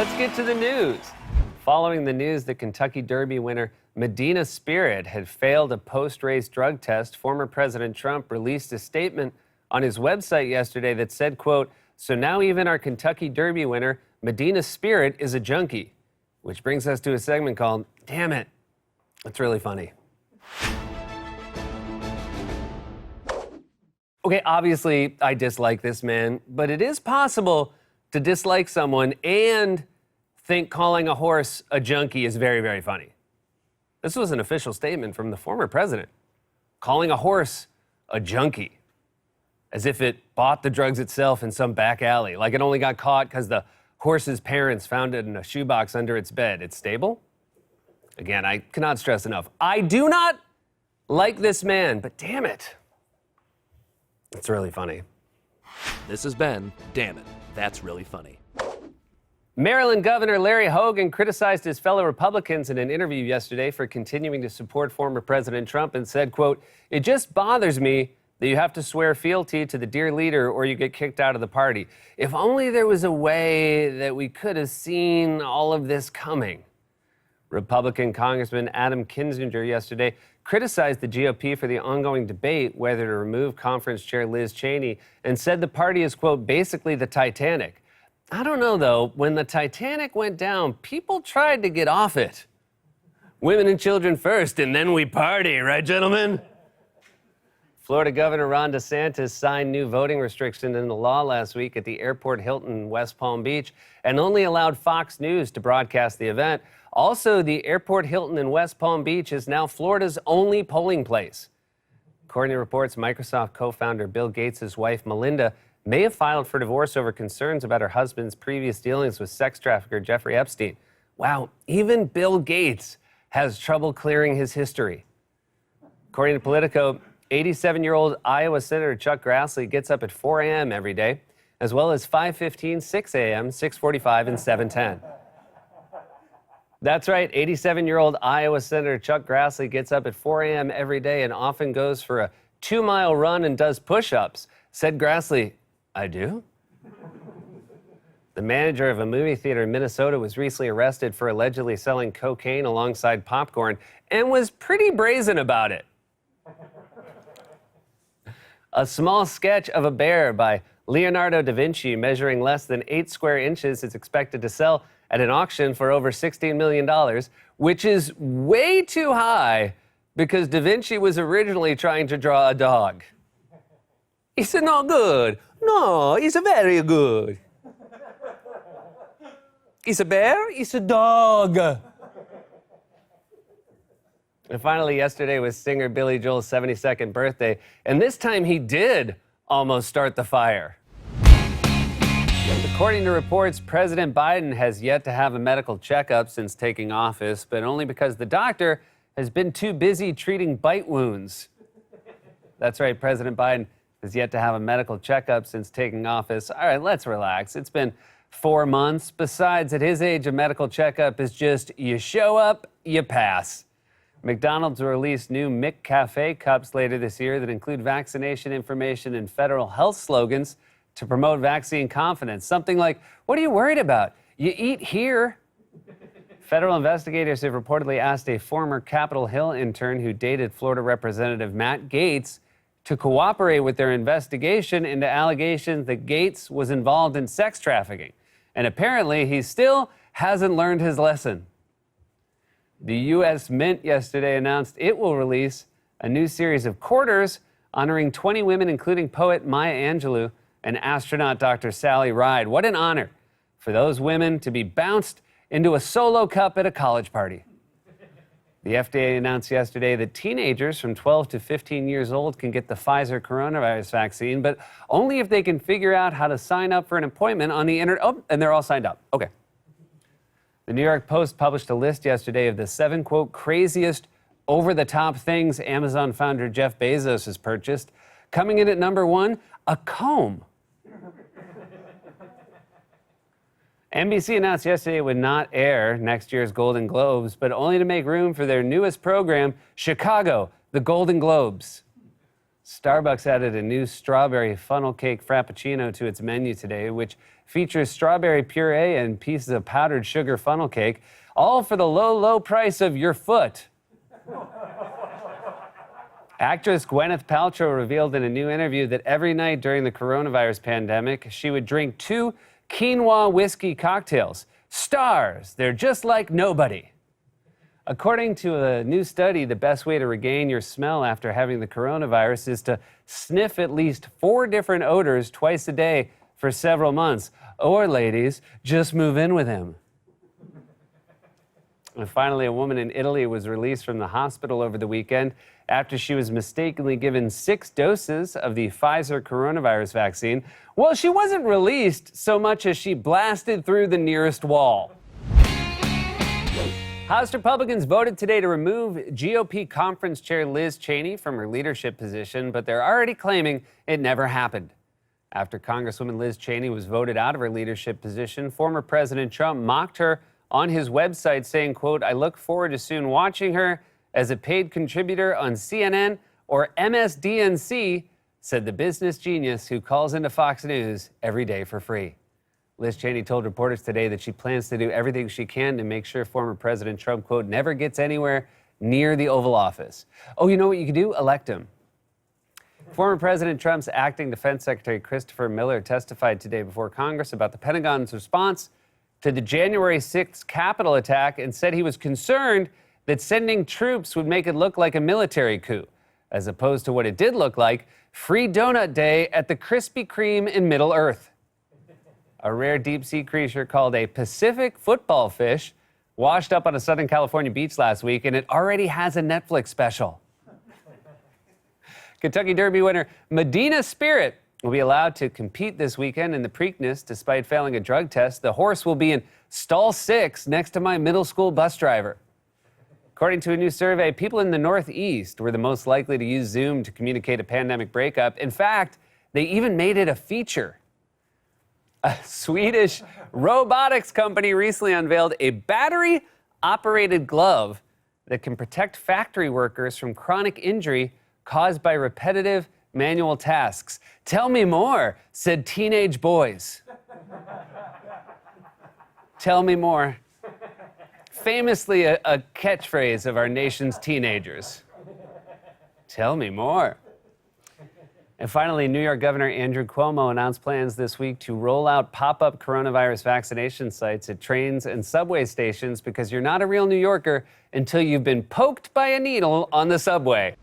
Let's get to the news. Following the news that Kentucky Derby winner Medina Spirit had failed a post-race drug test, former President Trump released a statement on his website yesterday that said, quote, "So now even our Kentucky Derby winner, Medina Spirit, is a junkie." Which brings us to a segment called, Damn It. It's really funny. Okay, obviously, I dislike this man, but it is possible to dislike someone and think calling a horse a junkie is very, very funny. This was an official statement from the former president, calling a horse a junkie, as if it bought the drugs itself in some back alley, like it only got caught because the horse's parents found it in a shoebox under its bed. It's stable? Again, I cannot stress enough. I do not like this man, but damn it, it's really funny. This has been Damn It, That's Really Funny. Maryland Governor Larry Hogan criticized his fellow Republicans in an interview yesterday for continuing to support former President Trump and said, quote, "It just bothers me that you have to swear fealty to the dear leader or you get kicked out of the party. If only there was a way that we could have seen all of this coming." Republican Congressman Adam Kinzinger yesterday criticized the GOP for the ongoing debate whether to remove conference chair Liz Cheney and said the party is, quote, "basically the Titanic." I don't know, though. When the Titanic went down, people tried to get off it. Women and children first, and then we party, right, gentlemen? Florida Governor Ron DeSantis signed new voting restrictions into law last week at the Airport Hilton in West Palm Beach and only allowed Fox News to broadcast the event. Also, the Airport Hilton in West Palm Beach is now Florida's only polling place. According to reports, Microsoft co-founder Bill Gates' wife, Melinda, may have filed for divorce over concerns about her husband's previous dealings with sex trafficker Jeffrey Epstein. Wow, even Bill Gates has trouble clearing his history. According to Politico, 87-year-old Iowa Senator Chuck Grassley gets up at 4 a.m. every day, as well as 5:15, 6 a.m., 6:45, and 7:10. That's right, 87-year-old Iowa Senator Chuck Grassley gets up at 4 a.m. every day and often goes for a 2-mile run and does push-ups. Said Grassley, "I do?" The manager of a movie theater in Minnesota was recently arrested for allegedly selling cocaine alongside popcorn and was pretty brazen about it. A small sketch of a bear by Leonardo da Vinci measuring less than 8 square inches is expected to sell at an auction for over $16 million, which is way too high because Da Vinci was originally trying to draw a dog. It's not good. No, it's very good. It's a bear, it's a dog. And finally, yesterday was singer Billy Joel's 72nd birthday, and this time he did almost start the fire. According to reports, President Biden has yet to have a medical checkup since taking office, but only because the doctor has been too busy treating bite wounds. That's right, President Biden has yet to have a medical checkup since taking office. All right, let's relax. It's been 4 months. Besides, at his age, a medical checkup is just you show up, you pass. McDonald's will release new McCafe cups later this year that include vaccination information and federal health slogans to promote vaccine confidence. Something like, "What are you worried about? You eat here." Federal investigators have reportedly asked a former Capitol Hill intern who dated Florida Representative Matt Gaetz to cooperate with their investigation into allegations that Gaetz was involved in sex trafficking. And apparently, he still hasn't learned his lesson. The U.S. Mint yesterday announced it will release a new series of quarters honoring 20 women, including poet Maya Angelou and astronaut Dr. Sally Ride. What an honor for those women to be bounced into a solo cup at a college party. The FDA announced yesterday that teenagers from 12 to 15 years old can get the Pfizer coronavirus vaccine, but only if they can figure out how to sign up for an appointment on the internet. Oh, and they're all signed up. Okay. The New York Post published a list yesterday of the 7, quote, craziest over-the-top things Amazon founder Jeff Bezos has purchased. Coming in at number 1, a comb. NBC announced yesterday it would not air next year's Golden Globes, but only to make room for their newest program, Chicago, the Golden Globes. Starbucks added a new strawberry funnel cake frappuccino to its menu today, which features strawberry puree and pieces of powdered sugar funnel cake, all for the low, low price of your foot. Actress Gwyneth Paltrow revealed in a new interview that every night during the coronavirus pandemic, she would drink 2 quinoa whiskey cocktails. Stars, they're just like nobody. According to a new study, the best way to regain your smell after having the coronavirus is to sniff at least 4 different odors twice a day for several months. Or, ladies, just move in with him. And finally, a woman in Italy was released from the hospital over the weekend after she was mistakenly given 6 doses of the Pfizer coronavirus vaccine. Well, she wasn't released so much as she blasted through the nearest wall. House Republicans voted today to remove GOP conference chair Liz Cheney from her leadership position, but they're already claiming it never happened. After Congresswoman Liz Cheney was voted out of her leadership position, former President Trump mocked her on his website, saying, quote, "I look forward to soon watching her as a paid contributor on CNN or MSDNC," said the business genius who calls into Fox News every day for free. Liz Cheney told reporters today that she plans to do everything she can to make sure former President Trump, quote, "never gets anywhere near the Oval Office." Oh, you know what you could do? Elect him. Former President Trump's acting Defense Secretary Christopher Miller testified today before Congress about the Pentagon's response to the January 6th Capitol attack and said he was concerned that sending troops would make it look like a military coup, as opposed to what it did look like, free donut day at the Krispy Kreme in Middle Earth. A rare deep-sea creature called a Pacific football fish washed up on a Southern California beach last week, and it already has a Netflix special. Kentucky Derby winner Medina Spirit will be allowed to compete this weekend in the Preakness despite failing a drug test. The horse will be in stall 6 next to my middle school bus driver. According to a new survey, people in the Northeast were the most likely to use Zoom to communicate a pandemic breakup. In fact, they even made it a feature. A Swedish robotics company recently unveiled a battery-operated glove that can protect factory workers from chronic injury caused by repetitive manual tasks. "Tell me more," said teenage boys. Tell me more. Famously a catchphrase of our nation's teenagers. Tell me more. And finally, New York Governor Andrew Cuomo announced plans this week to roll out pop-up coronavirus vaccination sites at trains and subway stations because you're not a real New Yorker until you've been poked by a needle on the subway.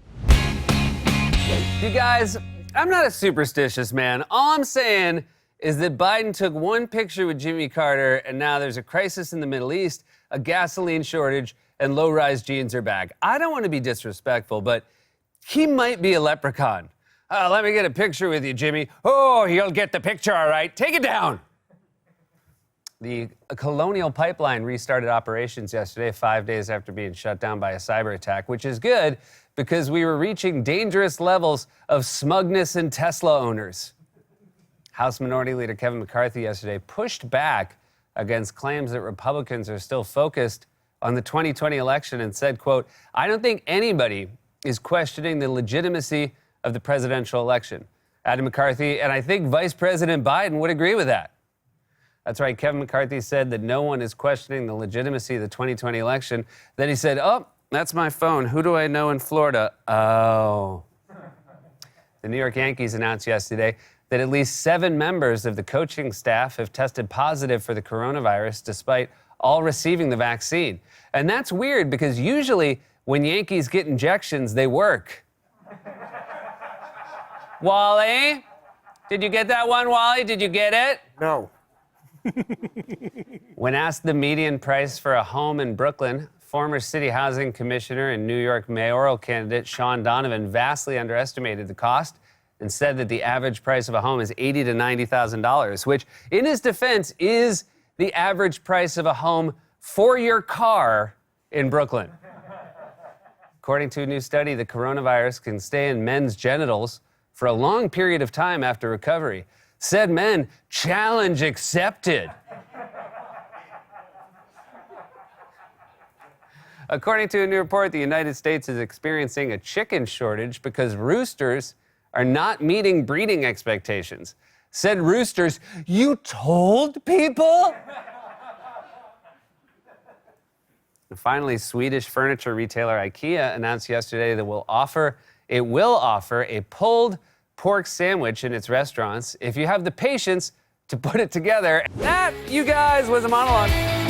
You guys, I'm not a superstitious man. All I'm saying is that Biden took one picture with Jimmy Carter, and now there's a crisis in the Middle East, a gasoline shortage, and low-rise jeans are back. I don't want to be disrespectful, but he might be a leprechaun. Let me get a picture with you, Jimmy. Oh, you'll get the picture, all right. Take it down. The Colonial Pipeline restarted operations yesterday, 5 days after being shut down by a cyber attack, which is good because we were reaching dangerous levels of smugness in Tesla owners. House Minority Leader Kevin McCarthy yesterday pushed back against claims that Republicans are still focused on the 2020 election and said, quote, "I don't think anybody is questioning the legitimacy of the presidential election." Adam McCarthy, and I think Vice President Biden would agree with that. That's right, Kevin McCarthy said that no one is questioning the legitimacy of the 2020 election. Then he said, "Oh, that's my phone. Who do I know in Florida?" Oh. The New York Yankees announced yesterday that at least 7 members of the coaching staff have tested positive for the coronavirus despite all receiving the vaccine. And that's weird because usually when Yankees get injections, they work. Wally? Did you get that one, Wally? Did you get it? No. When asked the median price for a home in Brooklyn, former city housing commissioner and New York mayoral candidate Sean Donovan vastly underestimated the cost and said that the average price of a home is $80,000 to $90,000, which, in his defense, is the average price of a home for your car in Brooklyn. According to a new study, the coronavirus can stay in men's genitals for a long period of time after recovery. Said men, challenge accepted. According to a new report, the United States is experiencing a chicken shortage because roosters are not meeting breeding expectations. Said roosters, "You told people?" And finally, Swedish furniture retailer IKEA announced yesterday that it will offer a pulled pork sandwich in its restaurants if you have the patience to put it together. That, you guys, was a monologue.